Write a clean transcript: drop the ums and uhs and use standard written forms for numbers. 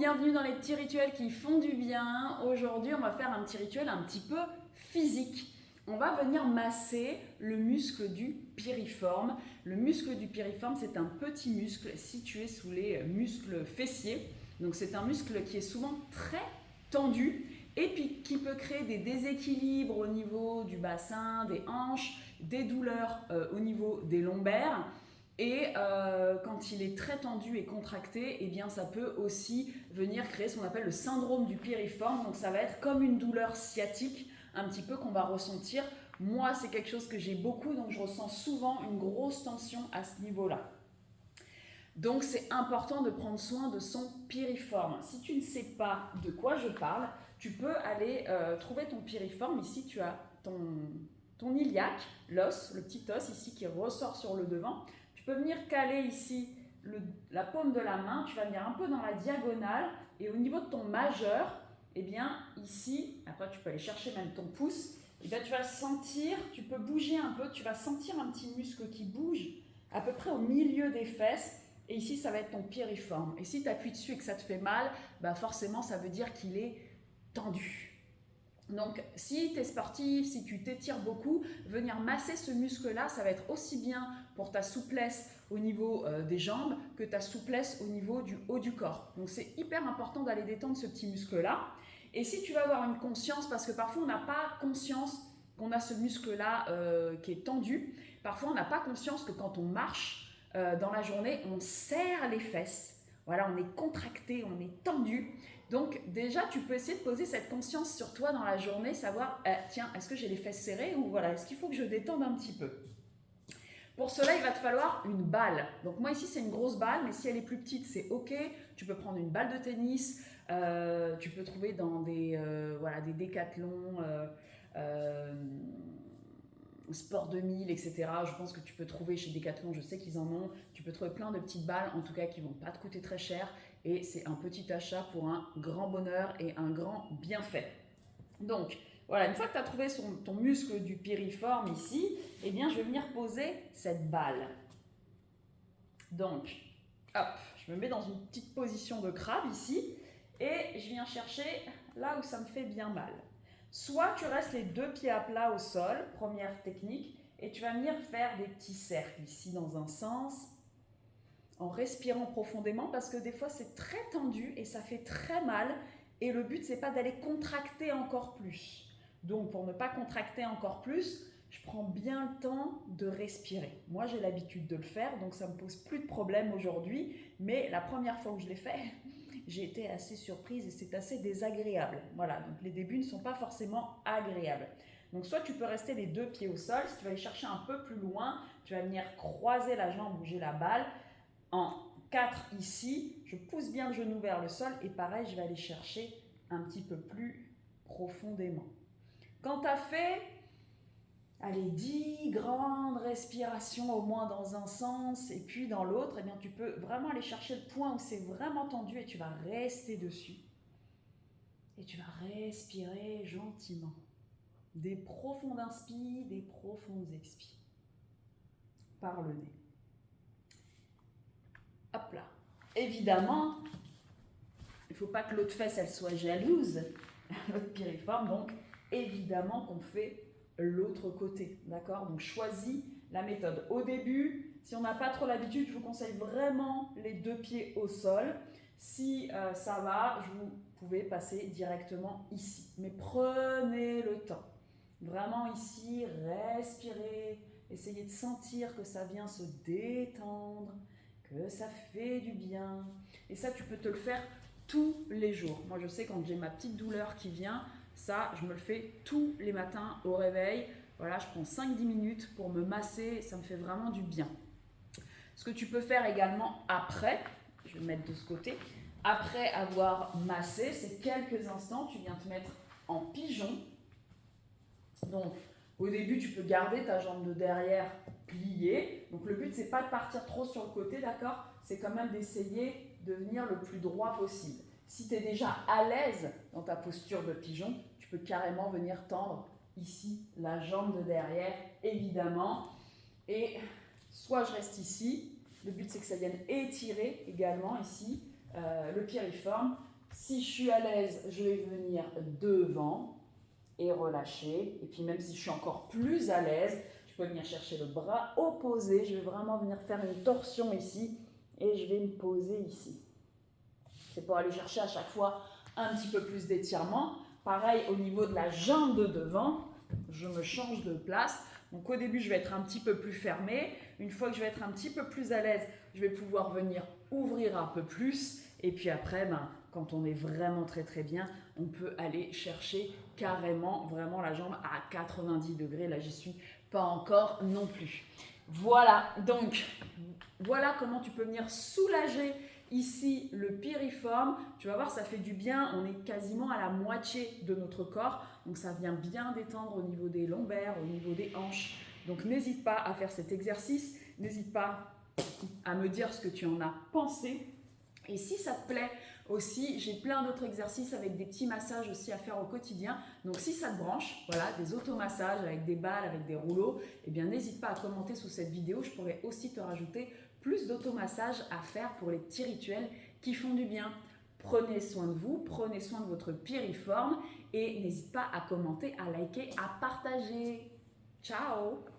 bienvenue dans les petits rituels qui font du bien. Aujourd'hui, on va faire un petit rituel un petit peu physique. On va venir masser le muscle du piriforme. Le muscle du piriforme, c'est un petit muscle situé sous les muscles fessiers. Donc c'est un muscle qui est souvent très tendu et puis qui peut créer des déséquilibres au niveau du bassin, des hanches, des douleurs au niveau des lombaires. Et quand il est très tendu et contracté, eh bien, ça peut aussi venir créer ce qu'on appelle le syndrome du piriforme. Donc ça va être comme une douleur sciatique, un petit peu qu'on va ressentir. Moi, c'est quelque chose que j'ai beaucoup, donc je ressens souvent une grosse tension à ce niveau-là. Donc c'est important de prendre soin de son piriforme. Si tu ne sais pas de quoi je parle, tu peux aller trouver ton piriforme. Ici, tu as ton iliaque, l'os, le petit os ici qui ressort sur le devant. Tu peux venir caler ici la paume de la main, tu vas venir un peu dans la diagonale et au niveau de ton majeur, eh bien ici, après tu peux aller chercher même ton pouce, eh bien tu vas sentir, tu peux bouger un peu, tu vas sentir un petit muscle qui bouge à peu près au milieu des fesses et ici ça va être ton piriforme. Et si tu appuies dessus et que ça te fait mal, bah forcément ça veut dire qu'il est tendu. Donc, si tu es sportif, si tu t'étires beaucoup, venir masser ce muscle-là, ça va être aussi bien pour ta souplesse au niveau des jambes que ta souplesse au niveau du haut du corps. Donc, c'est hyper important d'aller détendre ce petit muscle-là. Et si tu vas avoir une conscience, parce que parfois on n'a pas conscience qu'on a ce muscle-là qui est tendu, parfois on n'a pas conscience que quand on marche dans la journée, on serre les fesses. Voilà, on est contracté, on est tendu. Donc déjà, tu peux essayer de poser cette conscience sur toi dans la journée, savoir, tiens, est-ce que j'ai les fesses serrées ou voilà, est-ce qu'il faut que je détende un petit peu? Pour cela, il va te falloir une balle. Donc moi ici, c'est une grosse balle, mais si elle est plus petite, c'est OK. Tu peux prendre une balle de tennis, tu peux trouver dans des décathlons, sport 2000, etc. Je pense que tu peux trouver chez Decathlon, je sais qu'ils en ont. Tu peux trouver plein de petites balles, en tout cas qui ne vont pas te coûter très cher. Et c'est un petit achat pour un grand bonheur et un grand bienfait. Donc, voilà, une fois que tu as trouvé ton muscle du piriforme ici, eh bien, je vais venir poser cette balle. Donc, hop, je me mets dans une petite position de crabe ici et je viens chercher là où ça me fait bien mal. Soit tu restes les deux pieds à plat au sol, première technique, et tu vas venir faire des petits cercles ici dans un sens, en respirant profondément parce que des fois c'est très tendu et ça fait très mal et le but c'est pas d'aller contracter encore plus. Donc pour ne pas contracter encore plus, je prends bien le temps de respirer. Moi j'ai l'habitude de le faire donc ça me pose plus de problème aujourd'hui, mais la première fois que je l'ai fait, j'ai été assez surprise et c'est assez désagréable. Voilà, donc les débuts ne sont pas forcément agréables. Donc soit tu peux rester les deux pieds au sol, si tu vas aller chercher un peu plus loin, tu vas venir croiser la jambe, bouger la balle. En 4 ici, je pousse bien le genou vers le sol et pareil, je vais aller chercher un petit peu plus profondément. Quand tu as fait, allez, 10 grandes respirations au moins dans un sens et puis dans l'autre, eh bien, tu peux vraiment aller chercher le point où c'est vraiment tendu et tu vas rester dessus. Et tu vas respirer gentiment. Des profonds inspires, des profonds expires. Par le nez. Hop là. Évidemment, il ne faut pas que l'autre fesse elle soit jalouse, l'autre piriforme, donc évidemment qu'on fait l'autre côté, d'accord? Donc choisis la méthode. Au début, si on n'a pas trop l'habitude, je vous conseille vraiment les deux pieds au sol. Si ça va, vous pouvez passer directement ici. Mais prenez le temps. Vraiment ici, respirez, essayez de sentir que ça vient se détendre, que ça fait du bien. Et ça, tu peux te le faire tous les jours. Moi, je sais quand j'ai ma petite douleur qui vient, ça, je me le fais tous les matins au réveil. Voilà, je prends 5-10 minutes pour me masser, ça me fait vraiment du bien. Ce que tu peux faire également après, je vais me mettre de ce côté, après avoir massé, c'est quelques instants, tu viens te mettre en pigeon. Donc, au début, tu peux garder ta jambe de derrière pliée. Donc, le but, c'est pas de partir trop sur le côté, d'accord? C'est quand même d'essayer de venir le plus droit possible. Si tu es déjà à l'aise dans ta posture de pigeon, tu peux carrément venir tendre ici la jambe de derrière, évidemment. Et soit je reste ici, le but c'est que ça vienne étirer également ici le piriforme, Si je suis à l'aise, je vais venir devant et relâcher. Et puis même si je suis encore plus à l'aise, je peux venir chercher le bras opposé. Je vais vraiment venir faire une torsion ici et je vais me poser ici. C'est pour aller chercher à chaque fois un petit peu plus d'étirement. Pareil au niveau de la jambe de devant, je me change de place. Donc au début, je vais être un petit peu plus fermée. Une fois que je vais être un petit peu plus à l'aise, je vais pouvoir venir ouvrir un peu plus. Et puis après, quand on est vraiment très très bien, on peut aller chercher carrément vraiment la jambe à 90 degrés. Là, j'y suis pas encore non plus. Voilà, donc voilà comment tu peux venir soulager ici le piriforme. Tu vas voir, ça fait du bien. On est quasiment à la moitié de notre corps. Donc ça vient bien détendre au niveau des lombaires, au niveau des hanches. Donc n'hésite pas à faire cet exercice. N'hésite pas à me dire ce que tu en as pensé. Et si ça te plaît aussi, j'ai plein d'autres exercices avec des petits massages aussi à faire au quotidien. Donc si ça te branche, voilà, des automassages avec des balles, avec des rouleaux, eh bien n'hésite pas à commenter sous cette vidéo. Je pourrais aussi te rajouter plus d'automassages à faire pour les petits rituels qui font du bien. Prenez soin de vous, prenez soin de votre piriforme et n'hésite pas à commenter, à liker, à partager. Ciao!